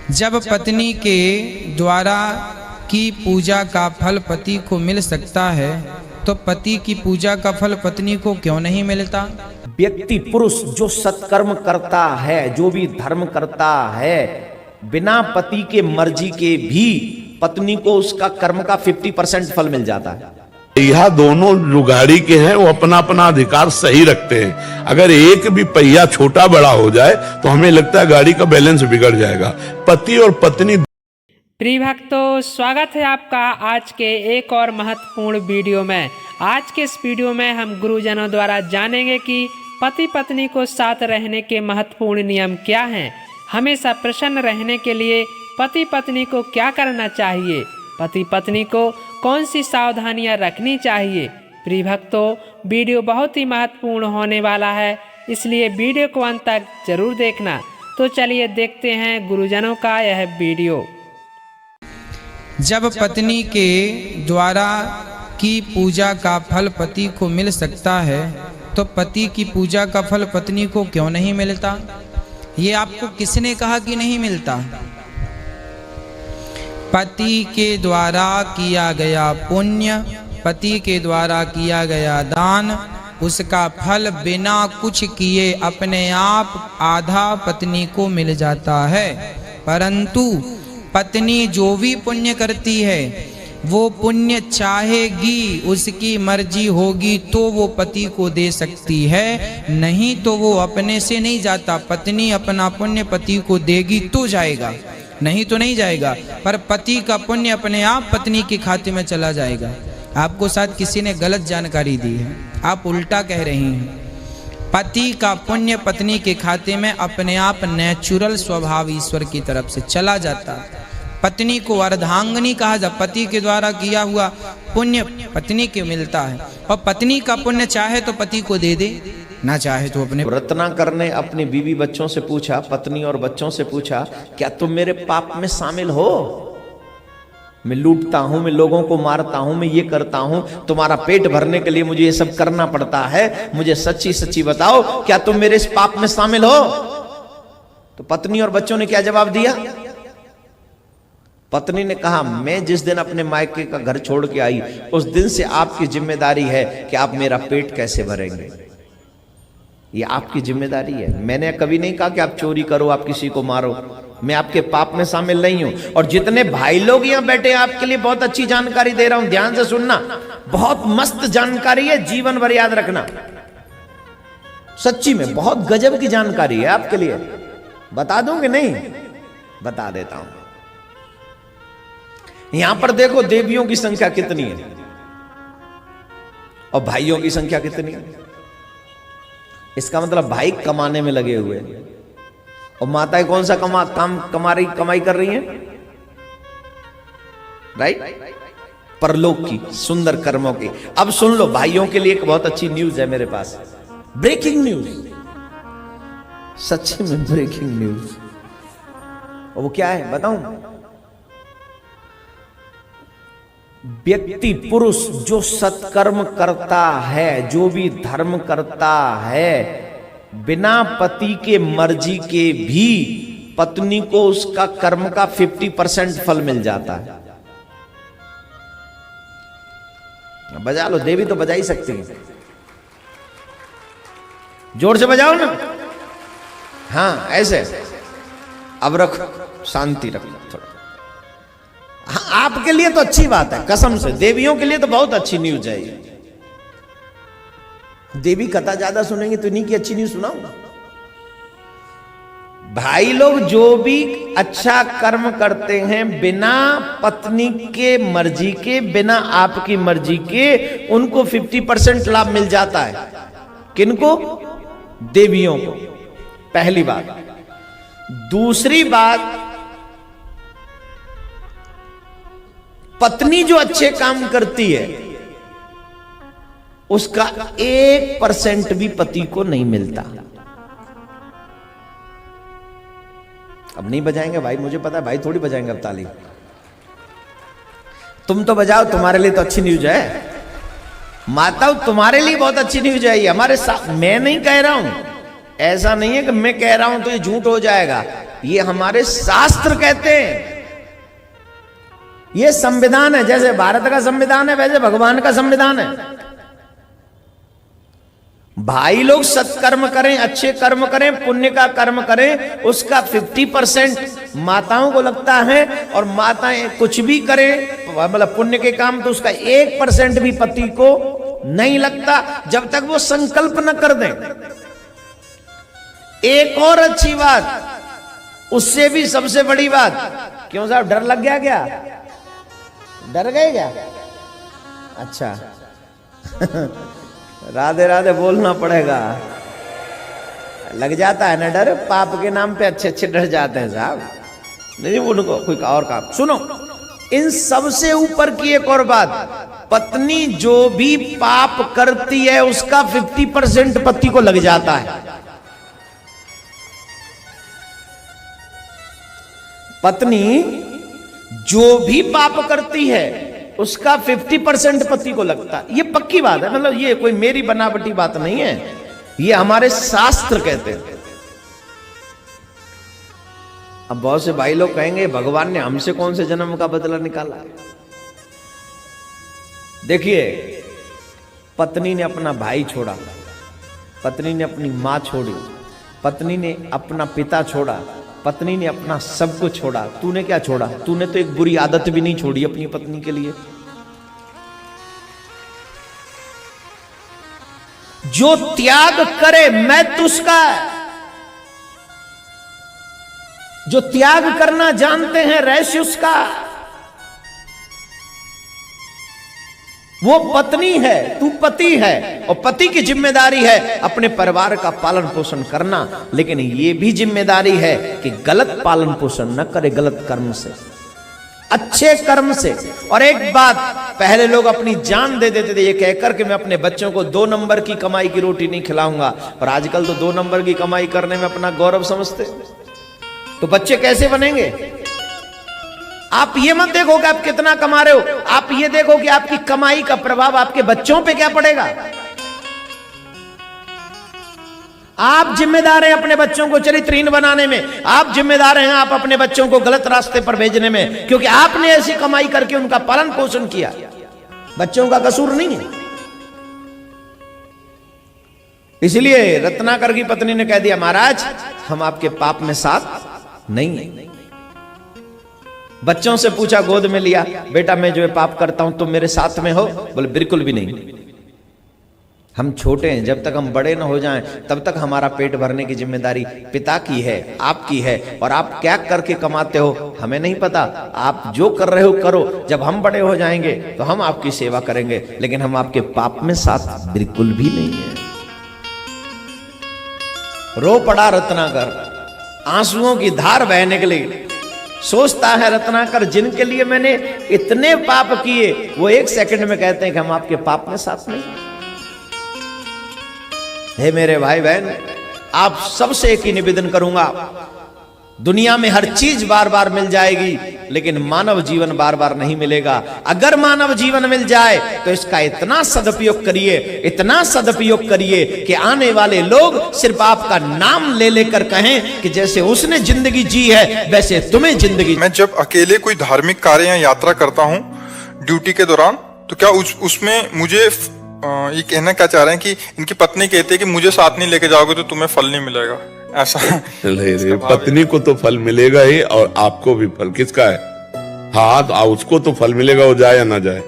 जब पत्नी के द्वारा की पूजा का फल पति को मिल सकता है तो पति की पूजा का फल पत्नी को क्यों नहीं मिलता? व्यक्ति पुरुष जो सत्कर्म करता है, जो भी धर्म करता है, बिना पति के मर्जी के भी पत्नी को उसका कर्म का 50% फल मिल जाता है। पहिया दोनों जो गाड़ी के हैं वो अपना अपना अधिकार सही रखते हैं। अगर एक भी पहिया छोटा बड़ा हो जाए तो हमें लगता है गाड़ी का बैलेंस बिगड़ जाएगा। पति और पत्नी। प्रिय भक्तों, स्वागत है आपका आज के एक और महत्वपूर्ण वीडियो में। आज के इस वीडियो में हम गुरुजनों द्वारा जानेंगे कि पति पत्नी को साथ रहने के महत्वपूर्ण नियम क्या हैं। हमेशा प्रसन्न रहने के लिए पति पत्नी को क्या करना चाहिए, पति पत्नी को कौन सी सावधानियां रखनी चाहिए। प्रिय भक्तों, वीडियो बहुत ही महत्वपूर्ण होने वाला है, इसलिए वीडियो को अंत तक जरूर देखना। तो चलिए देखते हैं गुरुजनों का यह वीडियो। जब पत्नी के द्वारा की पूजा का फल पति को मिल सकता है तो पति की पूजा का फल पत्नी को क्यों नहीं मिलता? ये आपको किसने कहा कि नहीं मिलता? पति के द्वारा किया गया पुण्य, पति के द्वारा किया गया दान, उसका फल बिना कुछ किए अपने आप आधा पत्नी को मिल जाता है। परंतु पत्नी जो भी पुण्य करती है वो पुण्य चाहेगी, उसकी मर्जी होगी तो वो पति को दे सकती है, नहीं तो वो अपने से नहीं जाता। पत्नी अपना पुण्य पति को देगी तो जाएगा, नहीं तो नहीं जाएगा। पर पति का पुण्य अपने आप पत्नी के खाते में चला जाएगा। आपको शायद किसी ने गलत जानकारी दी है, आप उल्टा कह रही हैं। पति का पुण्य पत्नी के खाते में अपने आप नेचुरल स्वभाव ईश्वर की तरफ से चला जाता है। पत्नी को अर्धांगिनी कहा जा, पति के द्वारा किया हुआ पुण्य पत्नी को मिलता है। और पत्नी का पुण्य चाहे तो पति को दे दे, ना चाहे तो अपने। रत्नाकर ने अपनी बीवी बच्चों से पूछा, पत्नी और बच्चों से पूछा, क्या तुम मेरे पाप में शामिल हो? मैं लूटता हूं, मैं लोगों को मारता हूं, मैं ये करता हूं, तुम्हारा पेट भरने के लिए मुझे ये सब करना पड़ता है। मुझे सच्ची सच्ची बताओ, क्या तुम मेरे इस पाप में शामिल हो? तो पत्नी और बच्चों ने क्या जवाब दिया? पत्नी ने कहा, मैं जिस दिन अपने मायके का घर छोड़ के आई उस दिन से आपकी जिम्मेदारी है कि आप मेरा पेट कैसे भरेंगे। ये आपकी जिम्मेदारी है। मैंने कभी नहीं कहा कि आप चोरी करो, आप किसी को मारो। मैं आपके पाप में शामिल नहीं हूं। और जितने भाई लोग यहाँ बैठे हैं आपके लिए बहुत अच्छी जानकारी दे रहा हूं, ध्यान से सुनना। बहुत मस्त जानकारी है, जीवन भर याद रखना। सच्ची में बहुत गजब की जानकारी है आपके लिए। बता दूं कि नहीं? बता देता हूं। यहां पर देखो देवियों की संख्या कितनी है और भाइयों की संख्या कितनी है। इसका मतलब भाई कमाने में लगे हुए हैं और माताएं कौन सा कमाई कर रही हैं? राइट, परलोक की सुंदर कर्मों की। अब सुन लो, भाइयों के लिए एक बहुत अच्छी न्यूज है मेरे पास, ब्रेकिंग न्यूज, सच्ची में ब्रेकिंग न्यूज। और वो क्या है बताऊं? व्यक्ति पुरुष जो सत्कर्म करता है, जो भी धर्म करता है, बिना पति के मर्जी के भी पत्नी को उसका कर्म का 50% फल मिल जाता है। बजा लो, देवी तो बजा ही सकती है, जोर से बजाओ ना। हाँ ऐसे। अब रखो, शांति रखो थोड़ा। हाँ, आपके लिए तो अच्छी बात है, कसम से। देवियों के लिए तो बहुत अच्छी न्यूज है ये। देवी कथा ज्यादा सुनेंगे तो इन्हीं की अच्छी न्यूज सुनाऊंगा। भाई लोग जो भी अच्छा कर्म करते हैं बिना पत्नी के मर्जी के, बिना आपकी मर्जी के, उनको 50% लाभ मिल जाता है। किनको? देवियों को। पहली बात। दूसरी बात, पत्नी जो अच्छे काम करती है उसका 1% भी पति को नहीं मिलता। अब नहीं बजाएंगे भाई, मुझे पता है भाई थोड़ी बजाएंगे अब ताली। तुम तो बजाओ, तुम्हारे लिए तो अच्छी न्यूज है। माताओं, तुम्हारे लिए बहुत अच्छी न्यूज है ये। हमारे साथ मैं नहीं कह रहा हूं, ऐसा नहीं है कि मैं कह रहा हूं तो ये झूठ हो जाएगा। ये हमारे शास्त्र कहते हैं। ये संविधान है, जैसे भारत का संविधान है वैसे भगवान का संविधान है। भाई लोग सत्कर्म करें, अच्छे कर्म करें, पुण्य का कर्म करें, उसका 50% माताओं को लगता है, और माताएं कुछ भी करें मतलब पुण्य के काम, तो उसका 1% भी पति को नहीं लगता जब तक वो संकल्प न कर दें। एक और अच्छी बात, उससे भी सबसे बड़ी बात, क्यों साहब डर लग गया क्या? डर गए क्या? अच्छा राधे राधे बोलना पड़ेगा, लग जाता है ना डर, पाप के नाम पे अच्छे अच्छे डर जाते हैं साहब। नहीं उनको कोई और काम सुनो। इन सबसे ऊपर की एक और बात, पत्नी जो भी पाप करती है उसका 50% पति को लग जाता है। पत्नी जो भी पाप करती है उसका 50% पति को लगता है। ये पक्की बात है, मतलब ये कोई मेरी बनावटी बात नहीं है, ये हमारे शास्त्र कहते हैं। अब बहुत से भाई लोग कहेंगे भगवान ने हमसे कौन से जन्म का बदला निकाला है। देखिए, पत्नी ने अपना भाई छोड़ा, पत्नी ने अपनी मां छोड़ी, पत्नी ने अपना पिता छोड़ा, पत्नी ने अपना सब कुछ छोड़ा। तूने क्या छोड़ा? तूने तो एक बुरी आदत भी नहीं छोड़ी अपनी पत्नी के लिए। जो त्याग करे मैं तुझका, जो त्याग करना जानते हैं रहस्य उसका, वो पत्नी है, तू पति है, और पति की जिम्मेदारी है अपने परिवार का पालन पोषण करना, लेकिन ये भी जिम्मेदारी है कि गलत पालन पोषण न करे, गलत कर्म से, अच्छे कर्म से। और एक बात, पहले लोग अपनी जान दे देते थे ये कहकर कि मैं अपने बच्चों को 2 नंबर की कमाई की रोटी नहीं खिलाऊंगा, और आजकल तो 2 नंबर की कमाई करने में अपना गौरव समझते। तो बच्चे कैसे बनेंगे? आप ये मत देखो कि आप कितना कमा रहे हो, आप ये देखो कि आपकी कमाई का प्रभाव आपके बच्चों पे क्या पड़ेगा। आप जिम्मेदार हैं अपने बच्चों को चरित्रहीन बनाने में, आप जिम्मेदार हैं आप अपने बच्चों को गलत रास्ते पर भेजने में, क्योंकि आपने ऐसी कमाई करके उनका पालन पोषण किया। बच्चों का कसूर नहीं है। इसलिए रत्नाकर की पत्नी ने कह दिया, महाराज हम आपके पाप में साथ नहीं है। बच्चों से पूछा, गोद में लिया, बेटा मैं जो है पाप करता हूं तुम मेरे साथ में हो? बोले बिल्कुल भी नहीं, हम छोटे हैं, जब तक हम बड़े न हो जाएं तब तक हमारा पेट भरने की जिम्मेदारी पिता की है, आपकी है, और आप क्या करके कमाते हो हमें नहीं पता, आप जो कर रहे हो करो, जब हम बड़े हो जाएंगे तो हम आपकी सेवा करेंगे, लेकिन हम आपके पाप में साथ बिल्कुल भी नहीं है। रो पड़ा रत्नाकर, आंसुओं की धार बहने के लिए। सोचता है रत्नाकर, जिनके लिए मैंने इतने पाप किए वो 1 सेकंड में कहते हैं कि हम आपके पाप में साथ नहीं। हे मेरे भाई बहन, आप सबसे एक ही निवेदन करूंगा, दुनिया में हर चीज बार बार मिल जाएगी, लेकिन मानव जीवन बार बार नहीं मिलेगा। अगर मानव जीवन मिल जाए तो इसका इतना सदुपयोग करिए, इतना सदुपयोग करिए कि आने वाले लोग सिर्फ आपका नाम ले लेकर कहें कि जैसे उसने जिंदगी जी है वैसे तुम्हें जिंदगी। मैं जब अकेले कोई धार्मिक कार्य या यात्रा करता हूँ ड्यूटी के दौरान, तो क्या उसमें मुझे ये कहना क्या चाह रहे हैं कि इनकी पत्नी कहती है कि मुझे साथ नहीं लेके जाओगे तो तुम्हें फल नहीं मिलेगा, ऐसा? नहीं, पत्नी को तो फल मिलेगा ही, और आपको भी फल। किसका है? हाँ, तो उसको तो फल मिलेगा, वो जाए या ना जाए।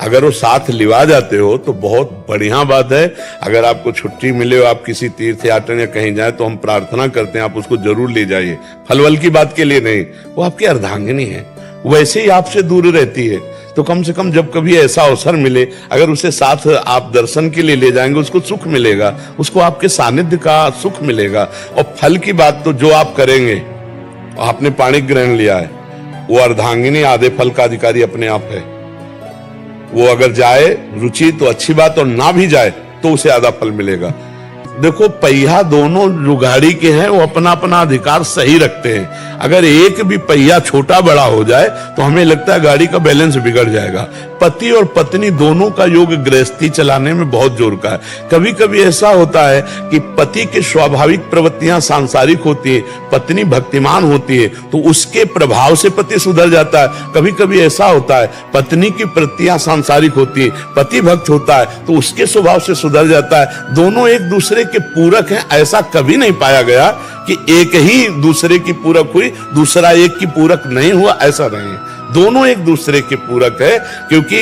अगर वो साथ लिवा जाते हो तो बहुत बढ़िया बात है। अगर आपको छुट्टी मिले हो, आप किसी तीर्थ यात्रा या कहीं जाए, तो हम प्रार्थना करते हैं आप उसको जरूर ले जाइए। फलवल की बात के लिए नहीं, वो आपकी अर्धांगिनी है, वैसे ही आपसे दूर रहती है। तो कम से कम जब कभी ऐसा अवसर मिले, अगर उसे साथ आप दर्शन के लिए ले जाएंगे, उसको सुख मिलेगा, उसको आपके सानिध्य का सुख मिलेगा। और फल की बात तो जो आप करेंगे, आपने पाणी ग्रहण लिया है, वो अर्धांगिनी आधे फल का अधिकारी अपने आप है। वो अगर जाए रुचि तो अच्छी बात, और ना भी जाए तो उसे आधा फल मिलेगा। देखो, पहिया दोनों जो गाड़ी के हैं वो अपना अपना अधिकार सही रखते हैं। अगर एक भी पहिया छोटा बड़ा हो जाए तो हमें लगता है गाड़ी का बैलेंस बिगड़ जाएगा। पति और पत्नी दोनों का योग गृहस्थी चलाने में बहुत जोर का है। कभी कभी ऐसा होता है कि पति की स्वाभाविक प्रवृत्तियां सांसारिक होती है, पत्नी भक्तिमान होती है, तो उसके प्रभाव से पति सुधर जाता है। कभी कभी ऐसा होता है पत्नी की प्रवृत्तियां सांसारिक होती है, पति भक्त होता है, तो उसके स्वभाव से सुधर जाता है। दोनों एक दूसरे के पूरक हैं। ऐसा कभी नहीं पाया गया कि एक ही दूसरे की पूरक हुई, दूसरा एक की पूरक नहीं हुआ, ऐसा नहीं है। दोनों एक दूसरे के पूरक है, क्योंकि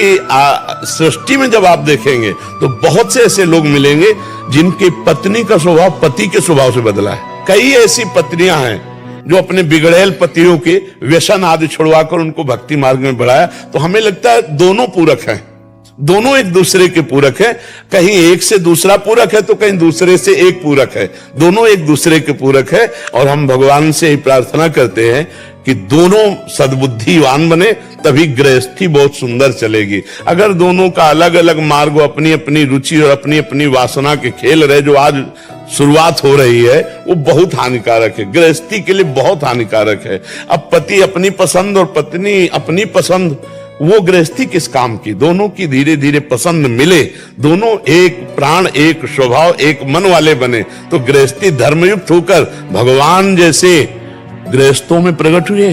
सृष्टि में जब आप देखेंगे तो बहुत से ऐसे लोग मिलेंगे जिनकी पत्नी का स्वभाव पति के स्वभाव से बदला है। कई ऐसी पत्नियां हैं जो अपने बिगड़ेल पतियों के व्यसन आदि छुड़वाकर उनको भक्ति मार्ग में बढ़ाया। तो हमें लगता है दोनों पूरक हैं, दोनों एक दूसरे के पूरक है। कहीं एक से दूसरा पूरक है तो कहीं दूसरे से एक पूरक है, दोनों एक दूसरे के पूरक है। और हम भगवान से ही प्रार्थना करते हैं कि दोनों सद्बुद्धिवान बने, तभी गृहस्थी बहुत सुंदर चलेगी। अगर दोनों का अलग अलग मार्ग, अपनी अपनी रुचि और अपनी अपनी वासना के खेल रहे, जो आज शुरुआत हो रही है, वो बहुत हानिकारक है, गृहस्थी के लिए बहुत हानिकारक है। अब पति अपनी पसंद और पत्नी अपनी पसंद, वो गृहस्थी किस काम की? दोनों की धीरे धीरे पसंद मिले, दोनों एक प्राण, एक स्वभाव, एक मन वाले बने, तो गृहस्थी धर्मयुक्त होकर भगवान जैसे गृहस्थों में प्रकट हुए,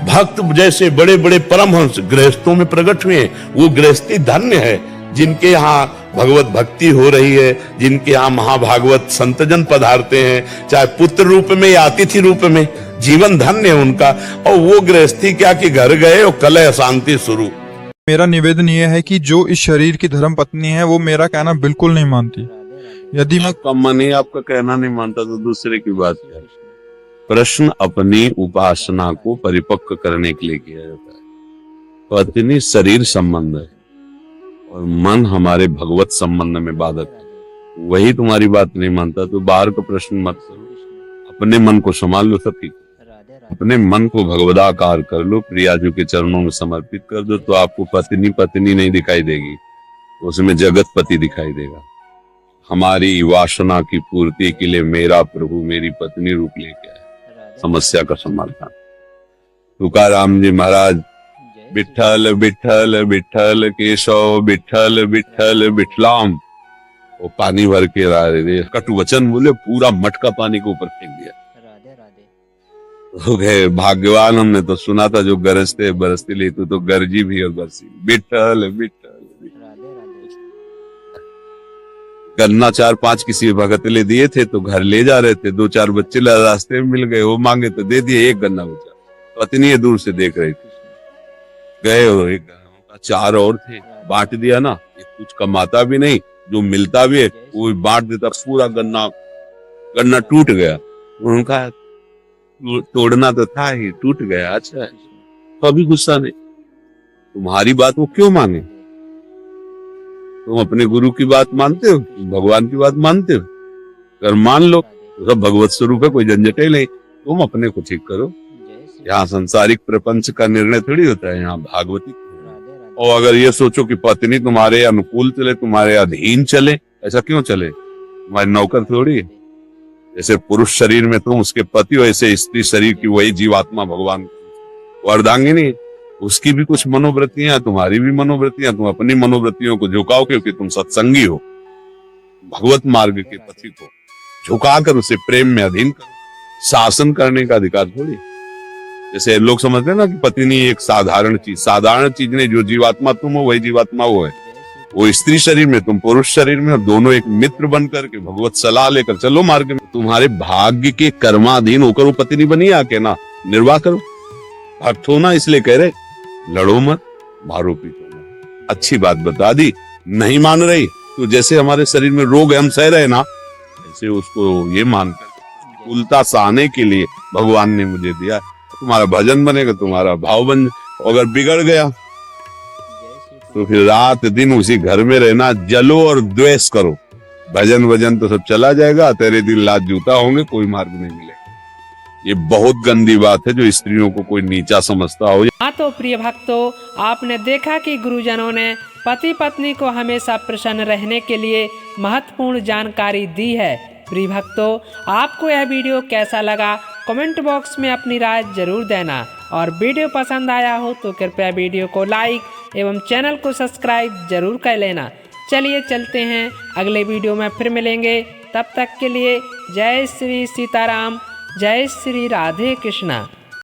भक्त जैसे बड़े बड़े परमहंस गृहस्थों में प्रकट हुए। वो गृहस्थी धन्य है जिनके यहाँ भगवत भक्ति हो रही है, जिनके यहाँ महाभागवत संतजन पधारते हैं, चाहे पुत्र रूप में या अतिथि रूप में, जीवन धन्य है उनका। और वो गृहस्थी क्या कि घर गए और कलह अशांति शुरू। मेरा निवेदन यह है कि जो इस शरीर की धर्म पत्नी है वो मेरा कहना बिल्कुल नहीं मानती। यदि मैं आपका मन ही आपका कहना नहीं मानता तो दूसरे की बात क्या? प्रश्न अपनी उपासना को परिपक्व करने के लिए किया जाता है। पत्नी शरीर संबंध है और मन हमारे भगवत संबंध में बाधक है। वही तुम्हारी बात नहीं मानता तो बाहर का प्रश्न मत करो, अपने मन को संभाल लो। सब ठीक, अपने मन को भगवदाकार कर लो, प्रियाजू के चरणों में समर्पित कर दो, तो आपको पत्नी पत्नी नहीं दिखाई देगी, उसमें जगत पति दिखाई देगा। हमारी वासना की पूर्ति के लिए मेरा प्रभु मेरी पत्नी रूप लेके आए, समस्या का समाधान। तुकाराम जी महाराज, विठल विठल विठल केशव विठल विठल विठलाम, वो पानी भर के कटु वचन बोले, पूरा मटका पानी के ऊपर फेंक दिया। हो गए भाग्यवान, हमने तो सुना था जो गरजते बरसते ले, तो गरजी भी और बरसी। विठल विठल गन्ना 4-5 किसी भगत ले दिए थे तो घर ले जा रहे थे, 2-4 बच्चे रास्ते में मिल गए, वो मांगे तो दे दिए, एक गन्ना बचा। पत्नी दूर से देख रही थी, गए और एक 4 और थे, बांट दिया ना। कुछ कमाता भी नहीं, जो मिलता भी है वो बांट देता, पूरा गन्ना टूट गया। उनका तोड़ना तो था ही, टूट गया। अच्छा है, तो अभी गुस्सा नहीं, तुम्हारी बात वो क्यों माने? तुम अपने गुरु की बात मानते हो, भगवान की बात मानते हो, अगर मान लो तो सब भगवत स्वरूप है, कोई झंझट ही नहीं। तुम अपने को ठीक करो। यहाँ सांसारिक प्रपंच का निर्णय थोड़ी होता है, यहाँ भागवती। और अगर ये सोचो कि पत्नी तुम्हारे अनुकूल चले, तुम्हारे अधीन चले, ऐसा क्यों चले? तुम्हारी नौकर थोड़ी है। जैसे पुरुष शरीर में तुम उसके पति हो, ऐसे स्त्री शरीर की वही जीवात्मा भगवान वो अर्धांगिनी, उसकी भी कुछ मनोवृत्तियां, तुम्हारी भी मनोवृत्तियां। तुम अपनी मनोवृत्तियों को झुकाओ क्योंकि तुम सत्संगी हो। भगवत मार्ग के पति को झुकाकर उसे प्रेम में अधीन करो, शासन करने का अधिकार थोड़ी। जैसे लोग समझते हैं ना कि पत्नी एक साधारण चीज नहीं, जो जीवात्मा तुम हो वही जीवात्मा वो है। वो स्त्री शरीर में, तुम पुरुष शरीर में, और दोनों एक मित्र बन करके भगवत सलाह लेकर चलो मार्ग में। तुम्हारे भाग्य के कर्माधीन होकर वो पत्नी बनी, आके ना निर्वाह करो। भक्त होना इसलिए कह रहे, लड़ो मत, मारो पीटो मत। अच्छी बात बता दी, नहीं मान रही तो जैसे हमारे शरीर में रोग है हम सह रहे ना, ऐसे उसको ये मानकर उल्टा सहने के लिए भगवान ने मुझे दिया। तुम्हारा भजन बनेगा, तुम्हारा भाव बन। अगर बिगड़ गया तो फिर रात दिन उसी घर में रहना, जलो और द्वेष करो। भजन वजन तो सब चला जाएगा, तेरे दिन लात जूता होंगे, कोई मार्ग नहीं मिलेगा। ये बहुत गंदी बात है जो स्त्रियों को कोई नीचा समझता हो। हाँ तो प्रिय भक्तों, आपने देखा कि गुरुजनों ने पति पत्नी को हमेशा प्रसन्न रहने के लिए महत्वपूर्ण जानकारी दी है। प्रिय भक्तों, आपको यह वीडियो कैसा लगा कमेंट बॉक्स में अपनी राय जरूर देना, और वीडियो पसंद आया हो तो कृपया वीडियो को लाइक एवं चैनल को सब्सक्राइब जरूर कर लेना। चलिए चलते हैं, अगले वीडियो में फिर मिलेंगे। तब तक के लिए जय श्री सीताराम, जय श्री राधे कृष्णा।